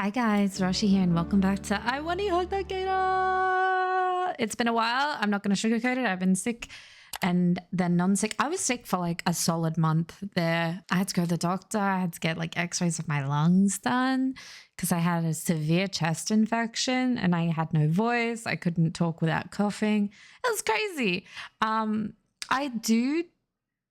Hi guys, Roshi here and welcome back to I Wani, hug that Gator! It's been a while. I'm not going to sugarcoat it. I've been sick and then non-sick. I was sick for like a solid month there. I had to go to the doctor. I had to get like x-rays of my lungs done because I had a severe chest infection and I had no voice. I couldn't talk without coughing. It was crazy. I do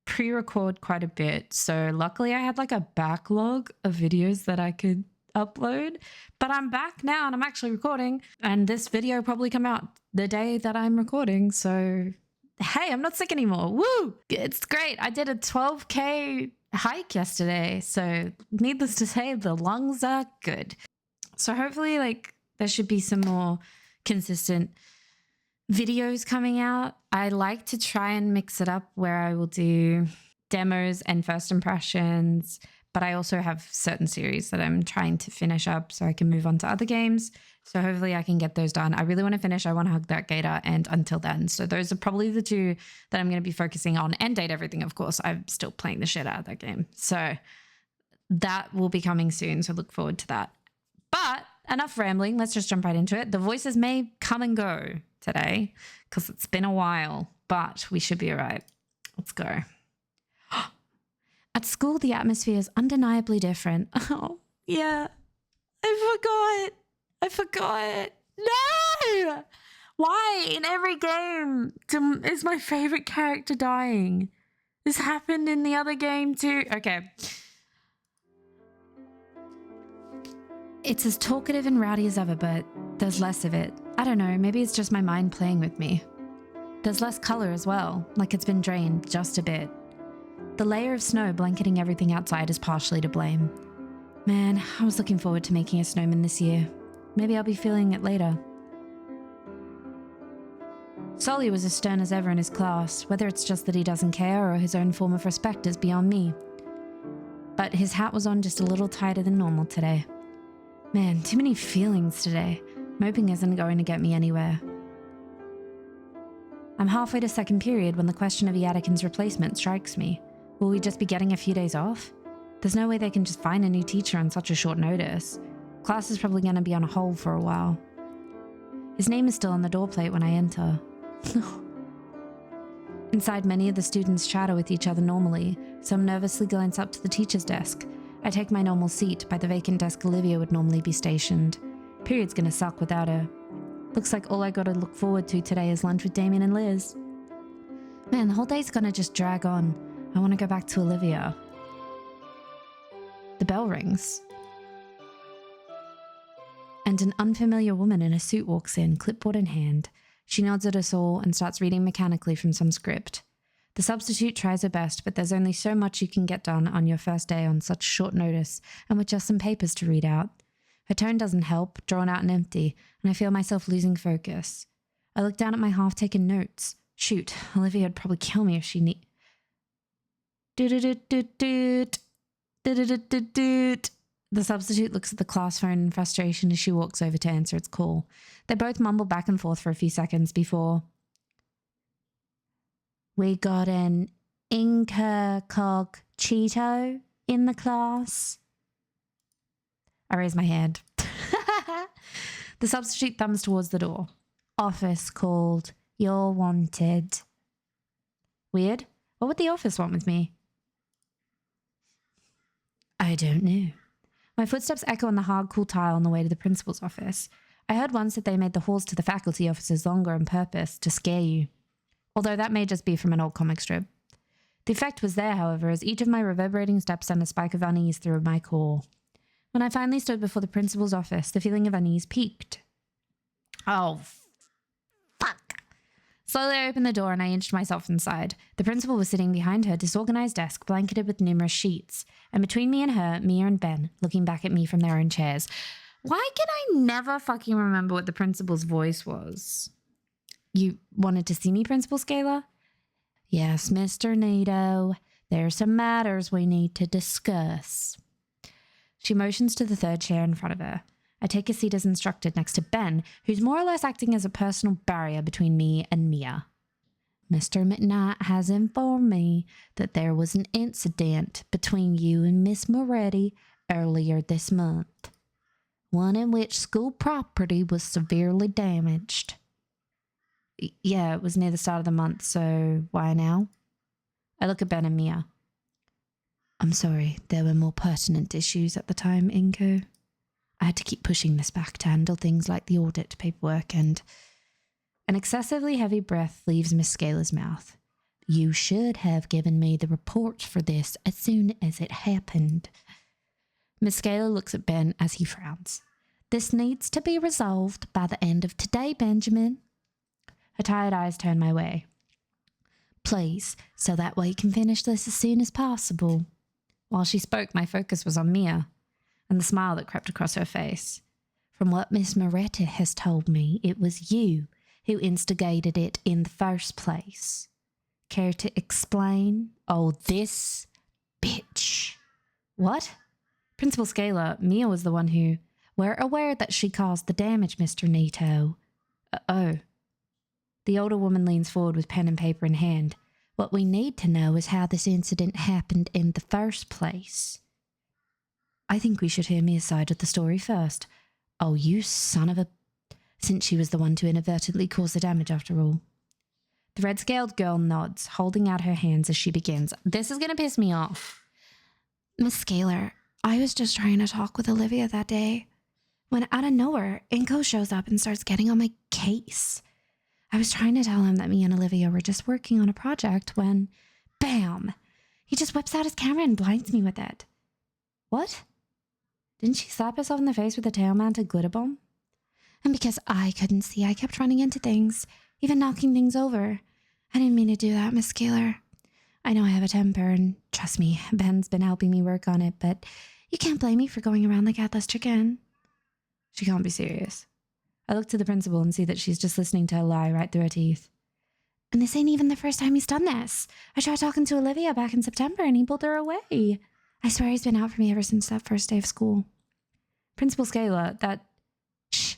pre-record quite a bit. So luckily I had like a backlog of videos that I could upload, but I'm back now and I'm actually recording, and this video will probably come out the day that I'm recording. So hey, I'm not sick anymore. Woo! It's great. I did a 12K hike yesterday, so needless to say, the lungs are good. So hopefully like there should be some more consistent videos coming out. I like to try and mix it up where I will do demos and first impressions, but I also have certain series that I'm trying to finish up so I can move on to other games. So hopefully I can get those done. I really want to finish I Want to Hug That Gator and Until Then. So those are probably the two that I'm going to be focusing on, and Date Everything, of course. I'm still playing the shit out of that game. So that will be coming soon. So look forward to that. But enough rambling. Let's just jump right into it. The voices may come and go today because it's been a while, but we should be all right. Let's go. At school, the atmosphere is undeniably different. Oh, yeah. I forgot. No! Why in every game is my favorite character dying? This happened in the other game too. Okay. It's as talkative and rowdy as ever, but there's less of it. I don't know, maybe it's just my mind playing with me. There's less color as well, like it's been drained just a bit. The layer of snow blanketing everything outside is partially to blame. Man, I was looking forward to making a snowman this year. Maybe I'll be feeling it later. Solly was as stern as ever in his class, whether it's just that he doesn't care or his own form of respect is beyond me. But his hat was on just a little tighter than normal today. Man, too many feelings today. Moping isn't going to get me anywhere. I'm halfway to second period when the question of Yadikin's replacement strikes me. Will we just be getting a few days off? There's no way they can just find a new teacher on such a short notice. Class is probably going to be on hold for a while. His name is still on the door plate when I enter. Inside, many of the students chatter with each other normally. Some nervously glance up to the teacher's desk. I take my normal seat by the vacant desk Olivia would normally be stationed. Period's gonna suck without her. Looks like all I gotta look forward to today is lunch with Damien and Liz. Man, the whole day's gonna just drag on. I want to go back to Olivia. The bell rings. And an unfamiliar woman in a suit walks in, clipboard in hand. She nods at us all and starts reading mechanically from some script. The substitute tries her best, but there's only so much you can get done on your first day on such short notice and with just some papers to read out. Her tone doesn't help, drawn out and empty, and I feel myself losing focus. I look down at my half-taken notes. Shoot, Olivia would probably kill me if she The substitute looks at the class phone in frustration as she walks over to answer its call. They both mumble back and forth for a few seconds before... We got an Inco Cheeto in the class. I raise my hand. The substitute thumbs towards the door. Office called. You're wanted. Weird. What would the office want with me? I don't know. My footsteps echo on the hard, cool tile on the way to the principal's office. I heard once that they made the halls to the faculty offices longer on purpose to scare you. Although that may just be from an old comic strip. The effect was there, however, as each of my reverberating steps sent a spike of unease through my core. When I finally stood before the principal's office, the feeling of unease peaked. Oh, fuck. Slowly I opened the door and I inched myself inside. The principal was sitting behind her disorganized desk, blanketed with numerous sheets. And between me and her, Mia and Ben, looking back at me from their own chairs. Why can I never fucking remember what the principal's voice was? You wanted to see me, Principal Scalar? Yes, Mr. Nito. There are some matters we need to discuss. She motions to the third chair in front of her. I take a seat as instructed next to Ben, who's more or less acting as a personal barrier between me and Mia. Mr. McKnight has informed me that there was an incident between you and Miss Moretti earlier this month. one in which school property was severely damaged. Yeah, it was near the start of the month, so why now? I look at Ben and Mia. I'm sorry, there were more pertinent issues at the time, Inco. I had to keep pushing this back to handle things like the audit paperwork, and an excessively heavy breath leaves Miss Scala's mouth. You should have given me the report for this as soon as it happened. Miss Scala looks at Ben as he frowns. This needs to be resolved by the end of today, Benjamin. Her tired eyes turn my way. Please, so that way you can finish this as soon as possible. While she spoke, my focus was on Mia and the smile that crept across her face. From what Miss Moretti has told me, it was you who instigated it in the first place. Care to explain? Oh, this bitch. What? Principal Scala, Mia was the one who... We're aware that she caused the damage, Mr. Nito. Oh. The older woman leans forward with pen and paper in hand. What we need to know is how this incident happened in the first place. I think we should hear Mia's side of the story first. Oh, you son of a... Since she was the one to inadvertently cause the damage after all. The red-scaled girl nods, holding out her hands as she begins. This is going to piss me off. Miss Scalar, I was just trying to talk with Olivia that day, when out of nowhere, Inco shows up and starts getting on my case. I was trying to tell him that me and Olivia were just working on a project when, bam, he just whips out his camera and blinds me with it. What? Didn't she slap herself in the face with a tail-mounted glitter bomb? And because I couldn't see, I kept running into things, even knocking things over. I didn't mean to do that, Miss Scalar. I know I have a temper, and trust me, Ben's been helping me work on it, but you can't blame me for going around like Atlas chicken. She can't be serious. I look to the principal and see that she's just listening to her lie right through her teeth. And this ain't even the first time he's done this. I tried talking to Olivia back in September and he pulled her away. I swear he's been out for me ever since that first day of school. Principal Scala, that... Shh.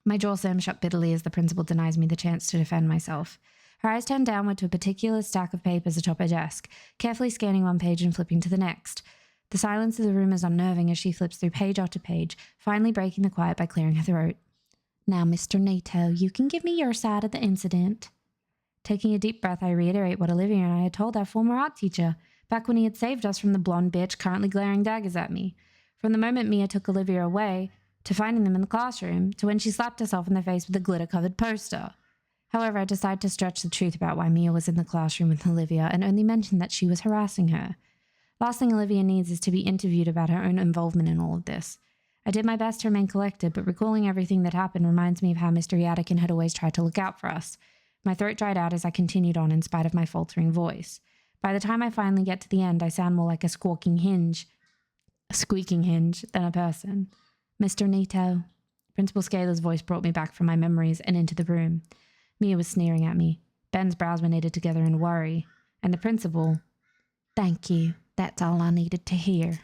My jaw slams shut bitterly as the principal denies me the chance to defend myself. Her eyes turn downward to a particular stack of papers atop her desk, carefully scanning one page and flipping to the next. The silence of the room is unnerving as she flips through page after page, finally breaking the quiet by clearing her throat. Now, Mr. Nito, you can give me your side of the incident. Taking a deep breath, I reiterate what Olivia and I had told our former art teacher, back when he had saved us from the blonde bitch currently glaring daggers at me. From the moment Mia took Olivia away, to finding them in the classroom, to when she slapped herself in the face with a glitter-covered poster. However, I decided to stretch the truth about why Mia was in the classroom with Olivia and only mentioned that she was harassing her. Last thing Olivia needs is to be interviewed about her own involvement in all of this. I did my best to remain collected, but recalling everything that happened reminds me of how Mr. Yadikin had always tried to look out for us. My throat dried out as I continued on in spite of my faltering voice. By the time I finally get to the end, I sound more like a squeaking hinge than a person. Mr. Nito. Principal Scala's voice brought me back from my memories and into the room. Mia was sneering at me. Ben's brows were knitted together in worry. And the principal... Thank you. That's all I needed to hear.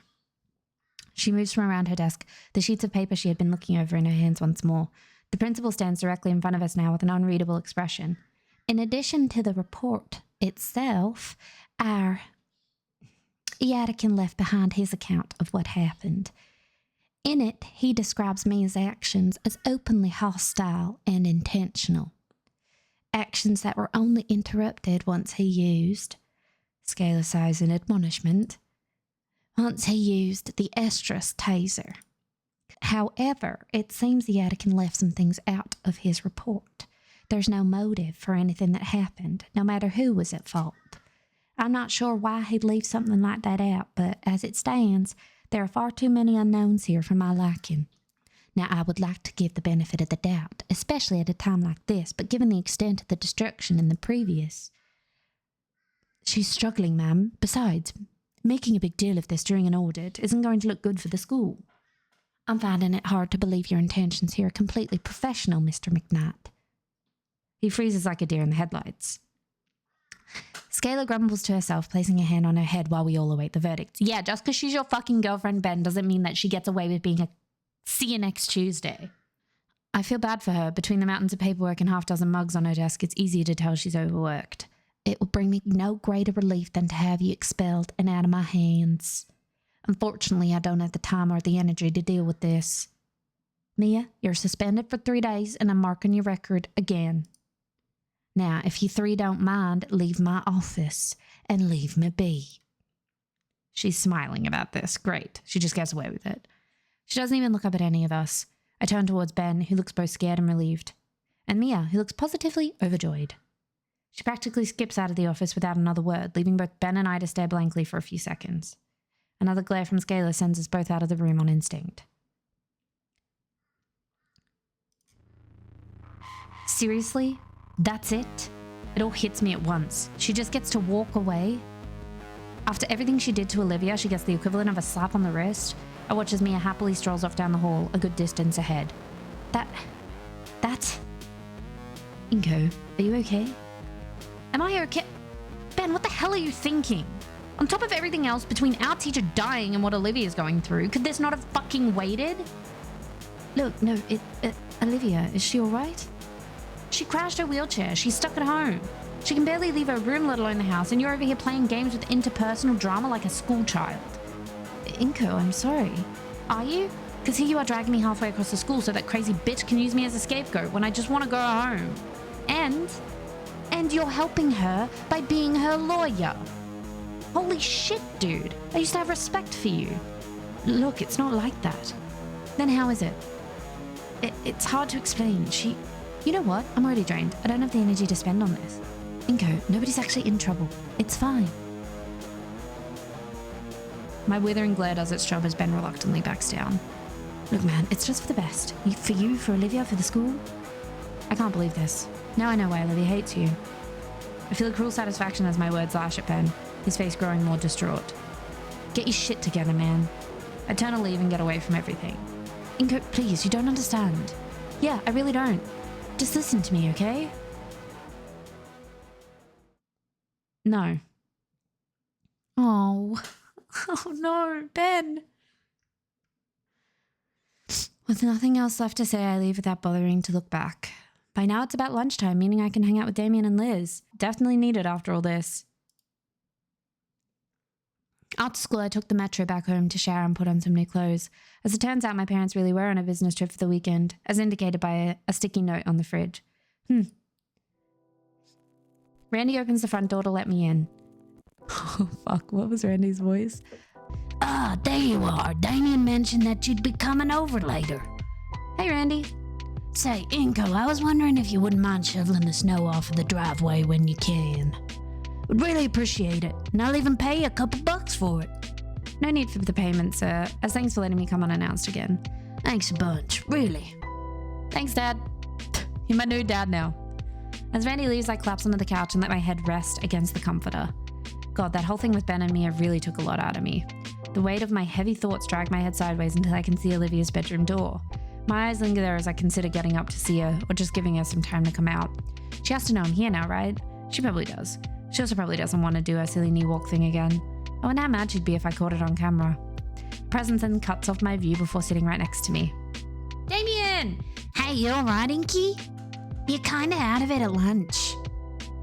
She moves from around her desk, the sheets of paper she had been looking over in her hands once more. The principal stands directly in front of us now with an unreadable expression. In addition to the report itself, our Yadikin left behind his account of what happened. In it, he describes Mia's actions as openly hostile and intentional. Actions that were only interrupted once he used... Scala sighs in admonishment. Once he used the estrus taser. However, it seems the Yadikin left some things out of his report. There's no motive for anything that happened, no matter who was at fault. I'm not sure why he'd leave something like that out, but as it stands, there are far too many unknowns here for my liking. Now, I would like to give the benefit of the doubt, especially at a time like this, but given the extent of the destruction in the previous... She's struggling, ma'am. Besides, making a big deal of this during an audit isn't going to look good for the school. I'm finding it hard to believe your intentions here are completely professional, Mr. McKnight. He freezes like a deer in the headlights. Scala grumbles to herself, placing her hand on her head while we all await the verdict. Yeah, just because she's your fucking girlfriend, Ben, doesn't mean that she gets away with being a see you next Tuesday. I feel bad for her. Between the mountains of paperwork and half dozen mugs on her desk, it's easier to tell she's overworked. It will bring me no greater relief than to have you expelled and out of my hands. Unfortunately, I don't have the time or the energy to deal with this. Mia, you're suspended for 3 days and I'm marking your record again. Now, if you three don't mind, leave my office and leave me be. She's smiling about this. Great. She just gets away with it. She doesn't even look up at any of us. I turn towards Ben, who looks both scared and relieved. And Mia, who looks positively overjoyed. She practically skips out of the office without another word, leaving both Ben and I to stare blankly for a few seconds. Another glare from Scalar sends us both out of the room on instinct. Seriously? That's it? It all hits me at once. She just gets to walk away? After everything she did to Olivia, she gets the equivalent of a slap on the wrist. I watch as Mia happily strolls off down the hall, a good distance ahead. That's... Inco, are you okay? Am I okay? Ben, what the hell are you thinking? On top of everything else, between our teacher dying and what Olivia's going through, could this not have fucking waited? Look, no, Olivia, is she alright? She crashed her wheelchair. She's stuck at home. She can barely leave her room, let alone the house, and you're over here playing games with interpersonal drama like a school child. Inco, I'm sorry. Are you? Because here you are dragging me halfway across the school so that crazy bitch can use me as a scapegoat when I just want to go home. And you're helping her by being her lawyer. Holy shit, dude. I used to have respect for you. Look, it's not like that. Then how is it? It's hard to explain. You know what? I'm already drained. I don't have the energy to spend on this. Inco, nobody's actually in trouble. It's fine. My withering glare does its job as Ben reluctantly backs down. Look, man, it's just for the best. For you, for Olivia, for the school. I can't believe this. Now I know why Olivia hates you. I feel a cruel satisfaction as my words lash at Ben, his face growing more distraught. Get your shit together, man. I turn to leave and get away from everything. Inco, please, you don't understand. Yeah, I really don't. Just listen to me, okay? No. Oh. Oh no, Ben. With nothing else left to say, I leave without bothering to look back. By now it's about lunchtime, meaning I can hang out with Damien and Liz. Definitely needed after all this. After school, I took the metro back home to shower and put on some new clothes. As it turns out, my parents really were on a business trip for the weekend, as indicated by a sticky note on the fridge. Randy opens the front door to let me in. Oh, fuck. What was Randy's voice? Ah, there you are. Damien mentioned that you'd be coming over later. Hey, Randy. Say, Inco, I was wondering if you wouldn't mind shoveling the snow off of the driveway when you can. Would really appreciate it, and I'll even pay you a couple bucks for it. No need for the payment, sir, as thanks for letting me come unannounced again. Thanks a bunch, really. Thanks, Dad. You're my new dad now. As Randy leaves, I collapse onto the couch and let my head rest against the comforter. God, that whole thing with Ben and Mia really took a lot out of me. The weight of my heavy thoughts drag my head sideways until I can see Olivia's bedroom door. My eyes linger there as I consider getting up to see her, or just giving her some time to come out. She has to know I'm here now, right? She probably does. She also probably doesn't want to do her silly knee walk thing again. I wonder how mad she'd be if I caught it on camera. Presence then cuts off my view before sitting right next to me. Damien! Hey, you alright, Inky? You're kinda out of it at lunch.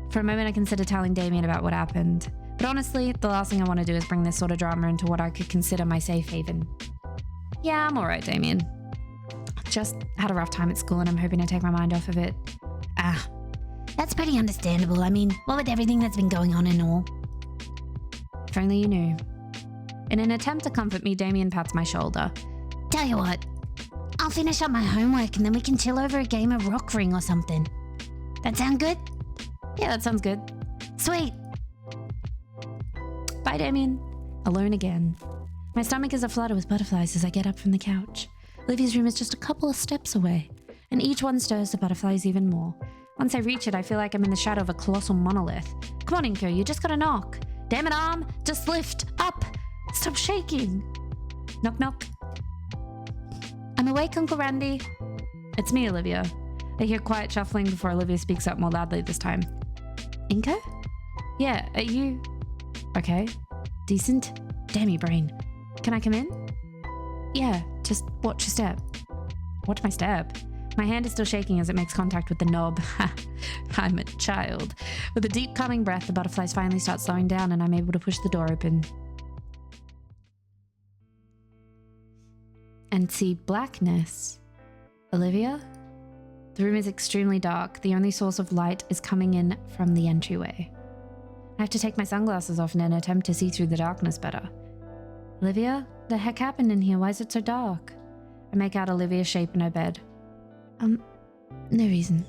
For a moment I consider telling Damien about what happened. But honestly, the last thing I want to do is bring this sort of drama into what I could consider my safe haven. Yeah, I'm alright, Damien. Just had a rough time at school and I'm hoping to take my mind off of it. Ah, that's pretty understandable. I mean, what with everything that's been going on and all. If only you knew. In an attempt to comfort me, Damien pats my shoulder. Tell you what, I'll finish up my homework and then we can chill over a game of Rock Ring or something. That sound good? Yeah, that sounds good. Sweet. Bye, Damien. Alone again. My stomach is aflutter with butterflies as I get up from the couch. Olivia's room is just a couple of steps away, and each one stirs the butterflies even more. Once I reach it, I feel like I'm in the shadow of a colossal monolith. Come on, Inco, you just gotta knock. Damn it, arm, just lift up. Stop shaking. Knock, knock. I'm awake, Uncle Randy. It's me, Olivia. I hear quiet shuffling before Olivia speaks up more loudly this time. Inco? Yeah, are you... okay? Decent? Damn you, brain. Can I come in? Yeah, just watch your step. Watch my step? My hand is still shaking as it makes contact with the knob. I'm a child. With a deep, calming breath, the butterflies finally start slowing down and I'm able to push the door open. and see blackness. Olivia? The room is extremely dark. The only source of light is coming in from the entryway. I have to take my sunglasses off in an attempt to see through the darkness better. Olivia? The heck happened in here? Why is it so dark? I make out Olivia's shape in her bed. No reason.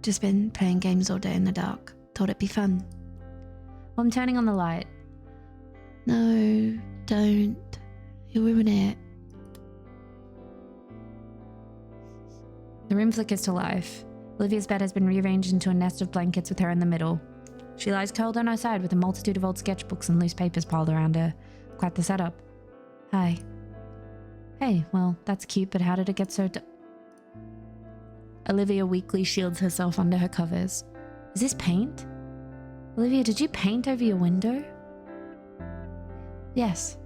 Just been playing games all day in the dark. Thought it'd be fun. Well, I'm turning on the light. No, don't. You'll ruin it. The room flickers to life. Olivia's bed has been rearranged into a nest of blankets with her in the middle. She lies curled on her side with a multitude of old sketchbooks and loose papers piled around her. Quite the setup. Hi. Hey, well, that's cute, but how did it get so Olivia weakly shields herself under her covers. Is this paint? Olivia, did you paint over your window? Yes.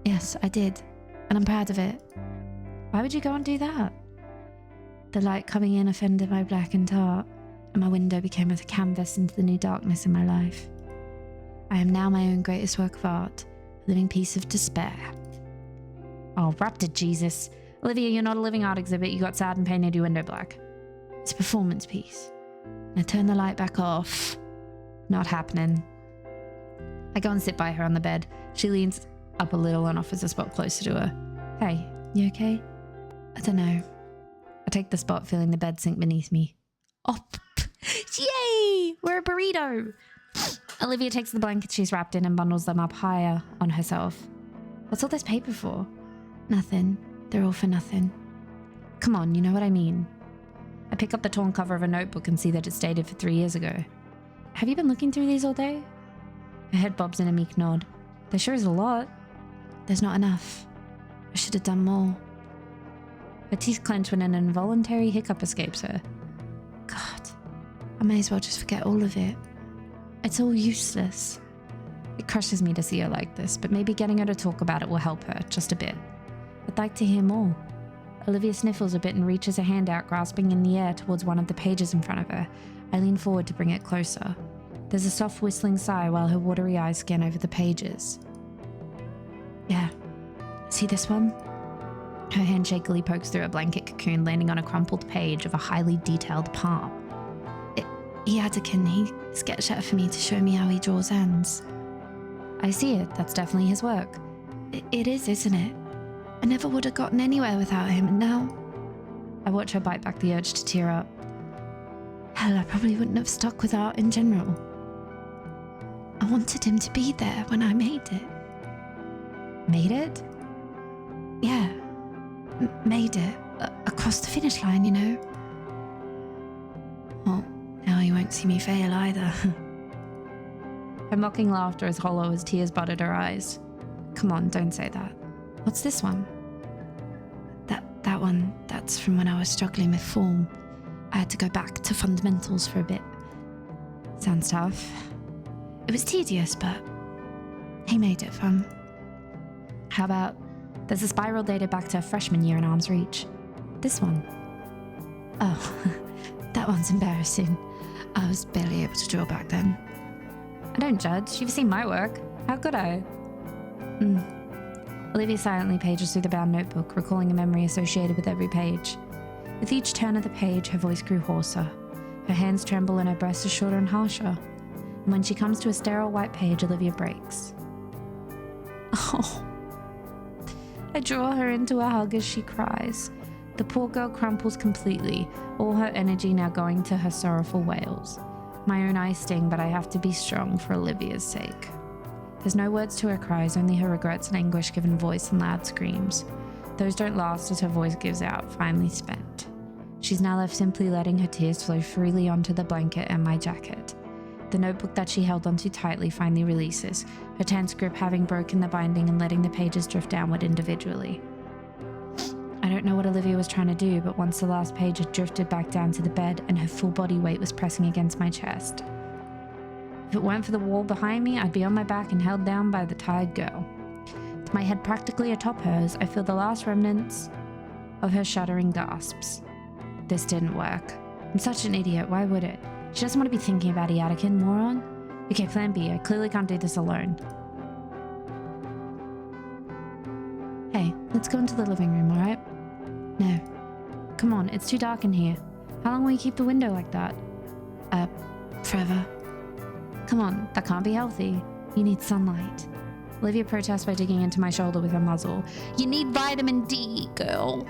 Yes, I did. And I'm proud of it. Why would you go and do that? The light coming in offended my blackened heart, and my window became a canvas into the new darkness in my life. I am now my own greatest work of art, a living piece of despair. Oh, rap to Jesus. Olivia, you're not a living art exhibit. You got sad and painted your window black. It's a performance piece. Now turn the light back off. Not happening. I go and sit by her on the bed. She leans up a little and offers a spot closer to her. Hey, you okay? I don't know. I take the spot, feeling the bed sink beneath me. Oh, yay! We're a burrito! Olivia takes the blankets she's wrapped in and bundles them up higher on herself. What's all this paper for? Nothing. They're all for nothing. Come on, you know what I mean. I pick up the torn cover of a notebook and see that it's dated for 3 years ago. Have you been looking through these all day? Her head bobs in a meek nod. There sure is a lot. There's not enough. I should have done more. Her teeth clench when an involuntary hiccup escapes her. God, I may as well just forget all of it. It's all useless. It crushes me to see her like this, but maybe getting her to talk about it will help her, just a bit. I'd like to hear more. Olivia sniffles a bit and reaches a hand out, grasping in the air towards one of the pages in front of her. I lean forward to bring it closer. There's a soft whistling sigh while her watery eyes scan over the pages. Yeah. See this one? Her hand shakily pokes through a blanket cocoon, landing on a crumpled page of a highly detailed palm. He sketched it for me to show me how he draws hands. I see it. That's definitely his work. It is, isn't it? I never would have gotten anywhere without him, and now... I watch her bite back the urge to tear up. Hell, I probably wouldn't have stuck with art in general. I wanted him to be there when I made it. Made it? Yeah. Made it. Across the finish line, you know. Well, now he won't see me fail either. Her mocking laughter is hollow as tears butted her eyes. Come on, don't say that. What's this one? That one, that's from when I was struggling with form. I had to go back to fundamentals for a bit. Sounds tough. It was tedious, but he made it fun. How about, there's a spiral dated back to freshman year in arm's reach. This one. Oh, that one's embarrassing. I was barely able to draw back then. I don't judge. You've seen my work. How could I? Olivia silently pages through the bound notebook, recalling a memory associated with every page. With each turn of the page, her voice grew hoarser. Her hands tremble and her breath is shorter and harsher. And when she comes to a sterile white page, Olivia breaks. Oh. I draw her into a hug as she cries. The poor girl crumples completely, all her energy now going to her sorrowful wails. My own eyes sting, but I have to be strong for Olivia's sake. There's no words to her cries, only her regrets and anguish given voice and loud screams. Those don't last as her voice gives out, finally spent. She's now left simply letting her tears flow freely onto the blanket and my jacket. The notebook that she held onto tightly finally releases, her tense grip having broken the binding and letting the pages drift downward individually. I don't know what Olivia was trying to do, but once the last page had drifted back down to the bed and her full body weight was pressing against my chest. If it weren't for the wall behind me, I'd be on my back and held down by the tired girl. With my head practically atop hers, I feel the last remnants of her shuddering gasps. This didn't work. I'm such an idiot, why would it? She doesn't want to be thinking about Iadikin, moron. Okay, plan B, I clearly can't do this alone. Hey, Let's go into the living room, alright? No. Come on, it's too dark in here. How long will you keep the window like that? Forever. Come on, that can't be healthy. You need sunlight. Olivia protests by digging into my shoulder with her muzzle. You need vitamin D, girl.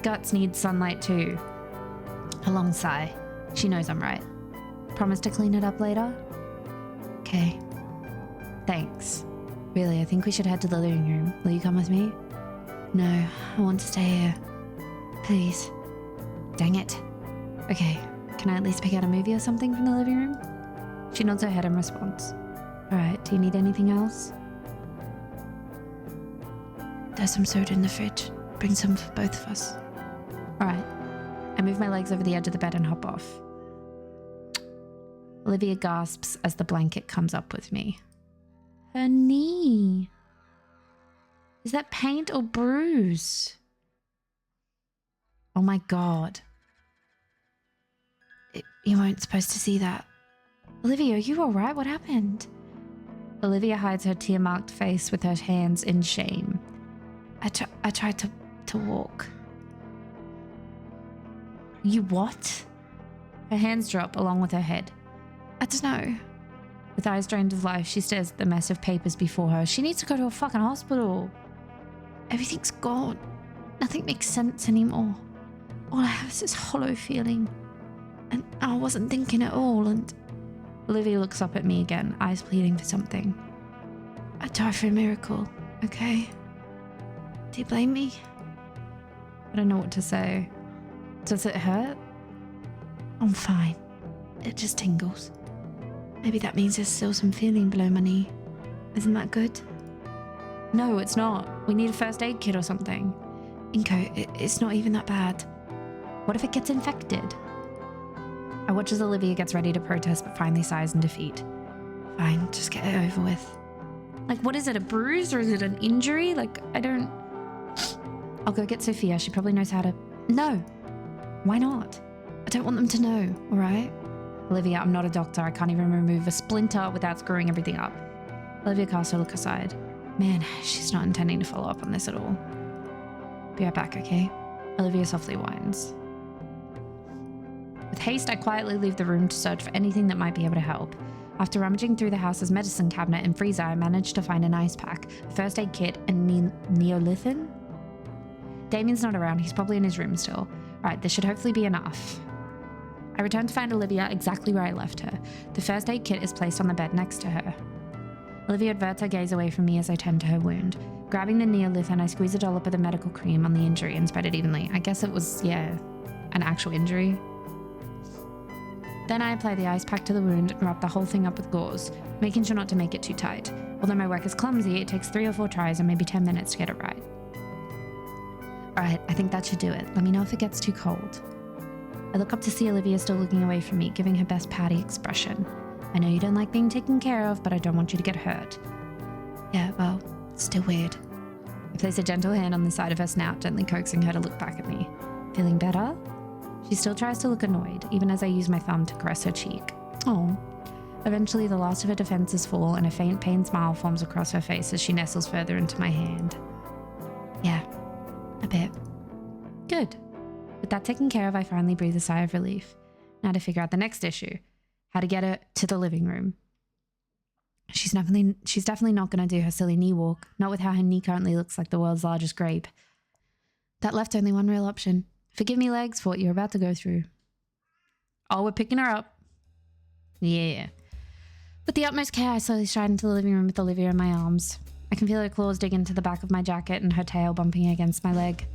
Guts need sunlight too. A long sigh. She knows I'm right. Promise to clean it up later? Okay. Thanks. Really, I think we should head to the living room. Will you come with me? No, I want to stay here. Please. Dang it. Okay, can I at least pick out a movie or something from the living room? She nods her head in response. Alright, do you need anything else? There's some soda in the fridge. Bring some for both of us. Alright. I move my legs over the edge of the bed and hop off. Olivia gasps as the blanket comes up with me. Her knee. Is that paint or bruise? Oh my god. You weren't supposed to see that. Olivia, are you alright? What happened? Olivia hides her tear-marked face with her hands in shame. I tried to walk. You what? Her hands drop along with her head. I don't know. With eyes drained of life, she stares at the mess of papers before her. She needs to go to a fucking hospital. Everything's gone. Nothing makes sense anymore. All I have is this hollow feeling. And I wasn't thinking at all, and... Olivia looks up at me again, eyes pleading for something. I'd die for a miracle, okay? Do you blame me? I don't know what to say. Does it hurt? I'm fine. It just tingles. Maybe that means there's still some feeling below my knee. Isn't that good? No, it's not. We need a first aid kit or something. Inco, it's not even that bad. What if it gets infected? I watch as Olivia gets ready to protest but finally sighs in defeat. Fine, just get it over with. Like, what is it, a bruise or is it an injury? Like, I don't... I'll go get Sophia. She probably knows how to... No. Why not? I don't want them to know, alright? Olivia, I'm not a doctor. I can't even remove a splinter without screwing everything up. Olivia casts her look aside. Man, she's not intending to follow up on this at all. Be right back, okay? Olivia softly whines. With haste, I quietly leave the room to search for anything that might be able to help. After rummaging through the house's medicine cabinet and freezer, I managed to find an ice pack, a first aid kit, and Neolithin? Damien's not around. He's probably in his room still. Right, this should hopefully be enough. I return to find Olivia exactly where I left her. The first aid kit is placed on the bed next to her. Olivia averts her gaze away from me as I tend to her wound. Grabbing the Neolithin, I squeeze a dollop of the medical cream on the injury and spread it evenly. I guess it was, yeah, an actual injury. Then I apply the ice pack to the wound and wrap the whole thing up with gauze, making sure not to make it too tight. Although my work is clumsy, it takes 3 or 4 tries and maybe 10 minutes to get it right. Alright, I think that should do it. Let me know if it gets too cold. I look up to see Olivia still looking away from me, giving her best pouty expression. I know you don't like being taken care of, but I don't want you to get hurt. Yeah, well, it's still weird. I place a gentle hand on the side of her snout, gently coaxing her to look back at me. Feeling better? She still tries to look annoyed, even as I use my thumb to caress her cheek. Oh. Eventually, the last of her defenses fall, and a faint pain smile forms across her face as she nestles further into my hand. Yeah, a bit. Good. With that taken care of, I finally breathe a sigh of relief. Now to figure out the next issue. How to get her to the living room. She's definitely not going to do her silly knee walk, not with how her knee currently looks like the world's largest grape. That left only one real option. Forgive me, legs, for what you're about to go through. Oh, we're picking her up. Yeah. With the utmost care, I slowly stride into the living room with Olivia in my arms. I can feel her claws dig into the back of my jacket and her tail bumping against my leg.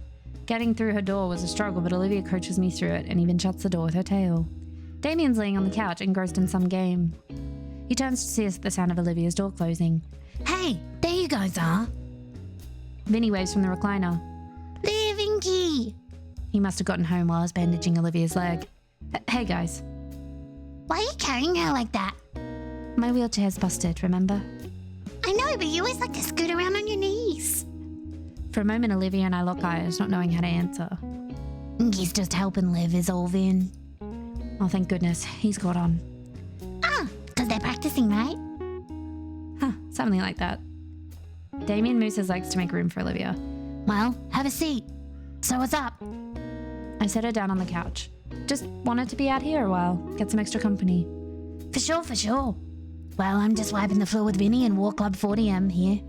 Getting through her door was a struggle, but Olivia coaches me through it and even shuts the door with her tail. Damien's laying on the couch, engrossed in some game. He turns to see us at the sound of Olivia's door closing. Hey, there you guys are. Vinny waves from the recliner. There, Vinky! He must have gotten home while I was bandaging Olivia's leg. Hey, guys. Why are you carrying her like that? My wheelchair's busted, remember? I know, but you always like to scoot around on your knees. For a moment, Olivia and I lock eyes, not knowing how to answer. He's just helping Liv, is all, Vin. Oh, thank goodness. He's got on. Ah, because they're practicing, right? Huh, something like that. Damien moves his legs to make room for Olivia. Well, have a seat. So what's up? I set her down on the couch. Just wanted to be out here a while, get some extra company. For sure. Well, I'm just wiping the floor with Vinny and War Club 40M here.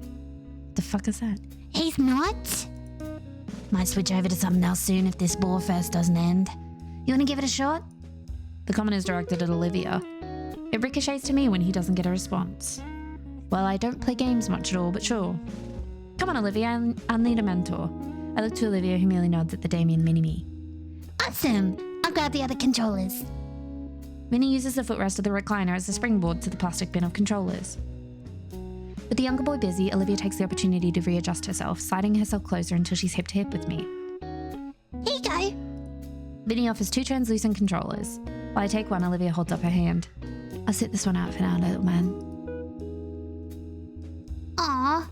The fuck is that? He's not. Might switch over to something else soon if this ball fest doesn't end. You want to give it a shot? The comment is directed at Olivia. It ricochets to me when he doesn't get a response. Well, I don't play games much at all, but sure. Come on, Olivia, I'll need a mentor. I look to Olivia, who merely nods at the Damien mini-me. Awesome. I'll grab the other controllers. Minnie uses the footrest of the recliner as a springboard to the plastic bin of controllers. With the younger boy busy, Olivia takes the opportunity to readjust herself, sliding herself closer until she's hip to hip with me. Here you go. Vinny offers 2 translucent controllers. While I take one, Olivia holds up her hand. I'll sit this one out for now, little man. Aw.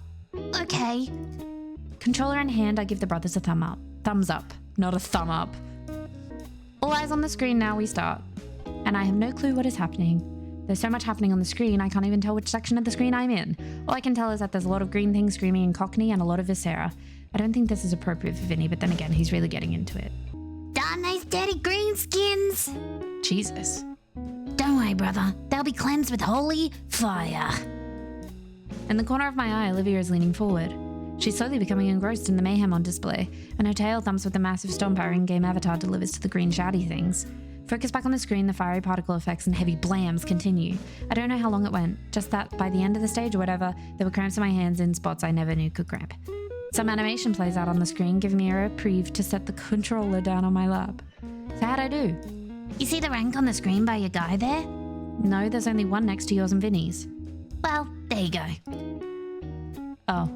Okay. Controller in hand, I give the brothers a thumbs up, not a thumb up. All eyes on the screen now, we start. And I have no clue what is happening. There's so much happening on the screen, I can't even tell which section of the screen I'm in. All I can tell is that there's a lot of green things screaming in Cockney and a lot of viscera. I don't think this is appropriate for Vinny, but then again, he's really getting into it. Darn those dirty greenskins. Jesus. Don't worry, brother. They'll be cleansed with holy fire. In the corner of my eye, Olivia is leaning forward. She's slowly becoming engrossed in the mayhem on display, and her tail thumps with the massive stomp our in-game avatar delivers to the green shouty things. Focus back on the screen, the fiery particle effects and heavy blams continue. I don't know how long it went, just that by the end of the stage or whatever, there were cramps in my hands in spots I never knew could cramp. Some animation plays out on the screen, giving me a reprieve to set the controller down on my lap. So how'd I do? You see the rank on the screen by your guy there? No, there's only one next to yours and Vinny's. Well, there you go. Oh.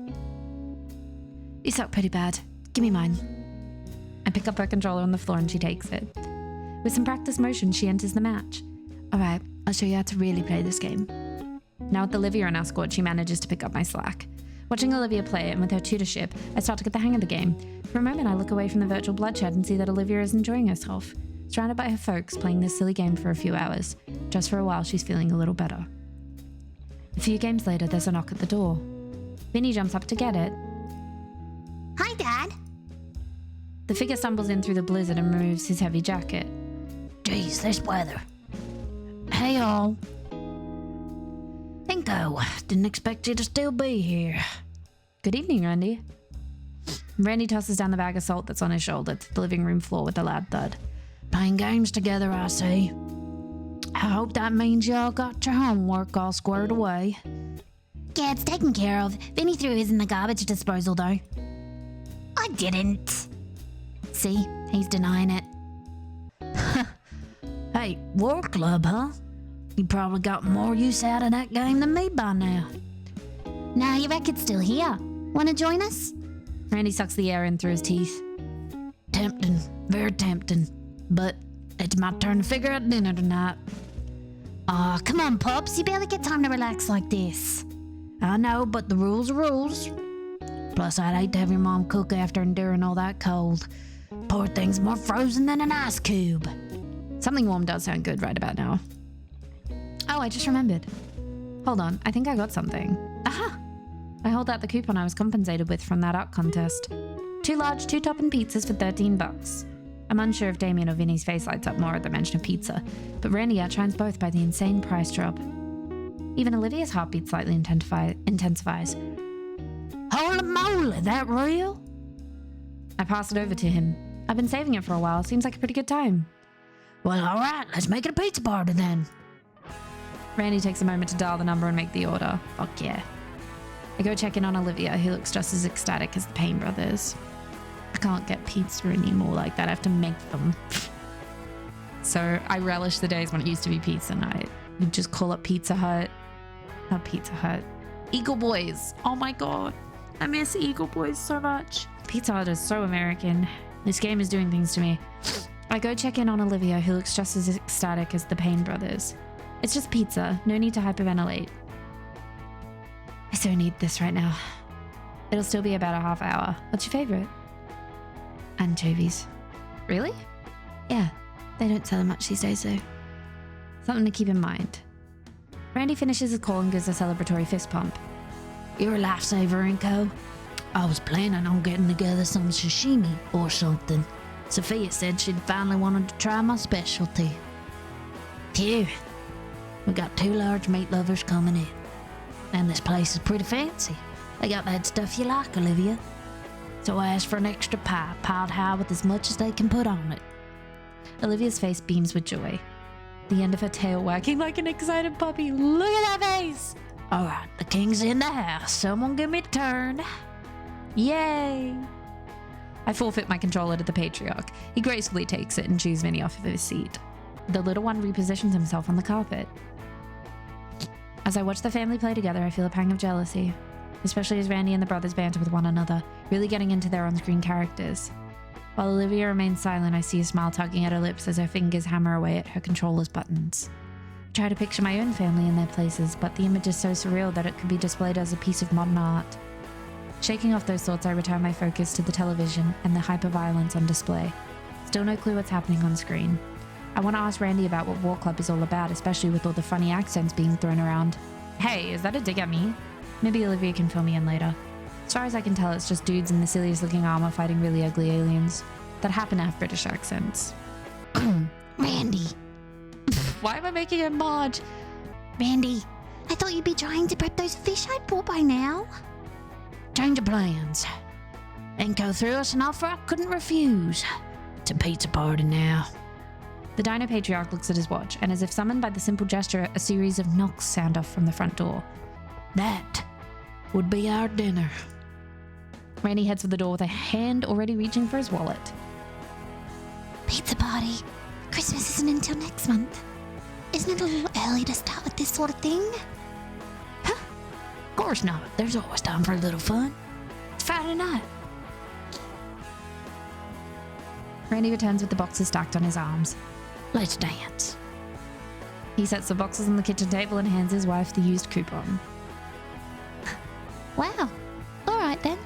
You suck pretty bad. Give me mine. I pick up her controller on the floor and she takes it. With some practice motion, she enters the match. Alright, I'll show you how to really play this game. Now with Olivia in our squad, she manages to pick up my slack. Watching Olivia play it and with her tutorship, I start to get the hang of the game. For a moment, I look away from the virtual bloodshed and see that Olivia is enjoying herself, surrounded by her folks playing this silly game for a few hours. Just for a while, she's feeling a little better. A few games later, there's a knock at the door. Vinny jumps up to get it. Hi, Dad. The figure stumbles in through the blizzard and removes his heavy jacket. Jeez, this weather. Hey, all. Inco, didn't expect you to still be here. Good evening, Randy. Randy tosses down the bag of salt that's on his shoulder to the living room floor with a loud thud. Playing games together, I see. I hope that means y'all got your homework all squared away. Yeah, it's taken care of. Vinny threw his in the garbage disposal, though. I didn't. See, he's denying it. Hey, War Club, huh? You probably got more use out of that game than me by now. Nah, your record's still here. Wanna join us? Randy sucks the air in through his teeth. Tempting, very tempting. But it's my turn to figure out dinner tonight. Aw, come on, Pops. You barely get time to relax like this. I know, but the rules are rules. Plus, I'd hate to have your mom cook after enduring all that cold. Poor thing's more frozen than an ice cube. Something warm does sound good right about now. Oh, I just remembered. Hold on, I think I got something. Aha! I hold out the coupon I was compensated with from that art contest. 2 large, 2 topping pizzas for $13. I'm unsure if Damien or Vinny's face lights up more at the mention of pizza, but Randy outshines both by the insane price drop. Even Olivia's heartbeat slightly intensifies. Holy moly, that real? I pass it over to him. I've been saving it for a while. Seems like a pretty good time. Well, alright, let's make it a pizza party then. Randy takes a moment to dial the number and make the order. Fuck yeah. I go check in on Olivia, who looks just as ecstatic as the Payne brothers. I can't get pizza anymore like that. I have to make them. So I relish the days when it used to be pizza night. You'd just call up Pizza Hut. Not Pizza Hut. Eagle Boys. Oh my god. I miss Eagle Boys so much. Pizza Hut is so American. This game is doing things to me. I go check in on Olivia, who looks just as ecstatic as the Payne brothers. It's just pizza. No need to hyperventilate. I so need this right now. It'll still be about a half hour. What's your favorite? Anchovies. Really? Yeah, they don't sell them much these days though. Something to keep in mind. Randy finishes his call and gives a celebratory fist pump. You're a lifesaver, Inco. I was planning on getting together some sashimi or something. Sophia said she'd finally wanted to try my specialty. Phew. We got 2 large meat lovers coming in. And this place is pretty fancy. They got that stuff you like, Olivia. So I asked for an extra pie, piled high with as much as they can put on it. Olivia's face beams with joy, the end of her tail wagging like an excited puppy. Look at that face! All right, the king's in the house. Someone give me a turn. Yay! I forfeit my controller to the patriarch. He gracefully takes it and chews Vinny off of his seat. The little one repositions himself on the carpet. As I watch the family play together, I feel a pang of jealousy, especially as Randy and the brothers banter with one another, really getting into their on-screen characters. While Olivia remains silent, I see a smile tugging at her lips as her fingers hammer away at her controller's buttons. I try to picture my own family in their places, but the image is so surreal that it could be displayed as a piece of modern art. Shaking off those thoughts, I return my focus to the television and the hyper-violence on display. Still no clue what's happening on screen. I want to ask Randy about what War Club is all about, especially with all the funny accents being thrown around. Hey, is that a dig at me? Maybe Olivia can fill me in later. As far as I can tell, it's just dudes in the silliest looking armor fighting really ugly aliens that happen to have British accents. Randy. Why am I making it Marge? Randy, I thought you'd be trying to prep those fish I'd bought by now. Change of plans. Inco threw us an offer I couldn't refuse. It's a pizza party now. The DINO patriarch looks at his watch, and as if summoned by the simple gesture, a series of knocks sound off from the front door. That would be our dinner. Randy heads for the door with a hand already reaching for his wallet. Pizza party. Christmas isn't until next month. Isn't it a little early to start with this sort of thing? Huh? Of course not. There's always time for a little fun. It's Friday night. Randy returns with the boxes stacked on his arms. Let's dance. He sets the boxes on the kitchen table and hands his wife the used coupon. Wow. All right then.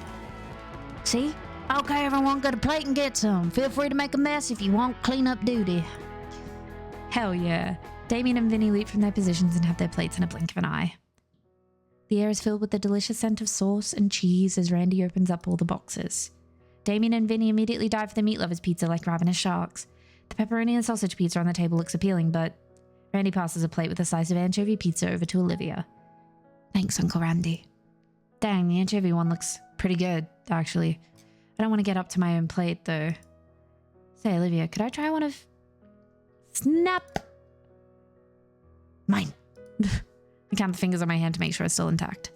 See? Okay, everyone, get a plate and get some. Feel free to make a mess if you want cleanup duty. Hell yeah. Damien and Vinny leap from their positions and have their plates in a blink of an eye. The air is filled with the delicious scent of sauce and cheese as Randy opens up all the boxes. Damien and Vinny immediately dive for the meat lovers pizza like ravenous sharks. The pepperoni and sausage pizza on the table looks appealing, but Randy passes a plate with a slice of anchovy pizza over to Olivia. Thanks, Uncle Randy. Dang, the anchovy one looks pretty good, actually. I don't want to get up to my own plate, though. Say, Olivia, could I try one of... Snap! Mine. I count the fingers on my hand to make sure it's still intact.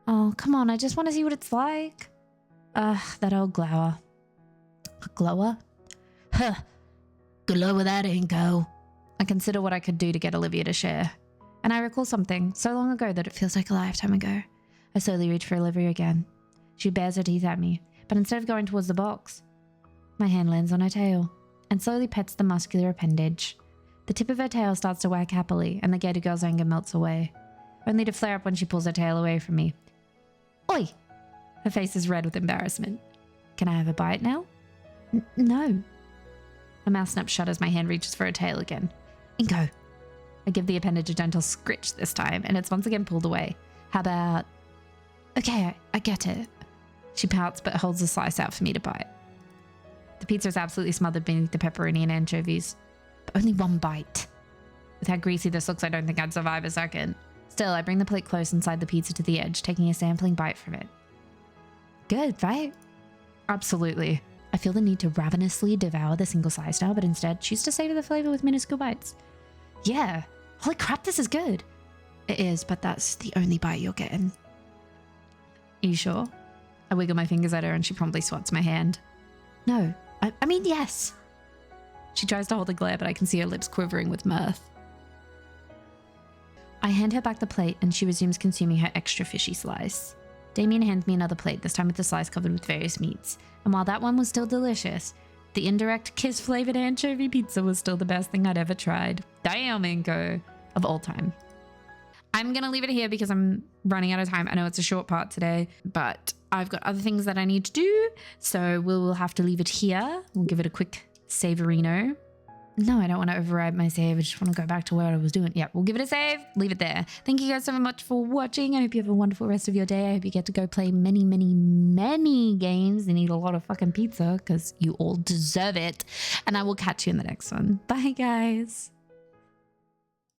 Oh, come on, I just want to see what it's like. That old glower. A glower? Huh. Good luck with that, Inco. I consider what I could do to get Olivia to share. And I recall something so long ago that it feels like a lifetime ago. I slowly reach for Olivia again. She bares her teeth at me, but instead of going towards the box, my hand lands on her tail and slowly pets the muscular appendage. The tip of her tail starts to wag happily, and the Gator girl's anger melts away, only to flare up when she pulls her tail away from me. Oi! Her face is red with embarrassment. Can I have a bite now? No. Her mouth snaps shut as my hand reaches for her tail again. Inco. I give the appendage a gentle scritch this time, and it's once again pulled away. How about... Okay, I get it. She pouts but holds the slice out for me to bite. The pizza is absolutely smothered beneath the pepperoni and anchovies, but only one bite. With how greasy this looks, I don't think I'd survive a second. Still, I bring the plate close and slide the pizza to the edge, taking a sampling bite from it. Good, right? Absolutely. I feel the need to ravenously devour the single slice now, but instead choose to savor the flavor with minuscule bites. Yeah. Holy crap, this is good. It is, but that's the only bite you're getting. Are you sure? I wiggle my fingers at her and she promptly swats my hand. No, I mean yes. She tries to hold a glare, but I can see her lips quivering with mirth. I hand her back the plate and she resumes consuming her extra fishy slice. Damien hands me another plate, this time with the slice covered with various meats. And while that one was still delicious, the indirect kiss-flavored anchovy pizza was still the best thing I'd ever tried. Damn, Inco. Of all time. I'm going to leave it here because I'm running out of time. I know it's a short part today, but I've got other things that I need to do. So we'll have to leave it here. We'll give it a quick savorino. No, I don't want to override my save. I just want to go back to what I was doing. Yeah, we'll give it a save. Leave it there. Thank you guys so much for watching. I hope you have a wonderful rest of your day. I hope you get to go play many, many, many games and eat a lot of fucking pizza because you all deserve it. And I will catch you in the next one. Bye, guys.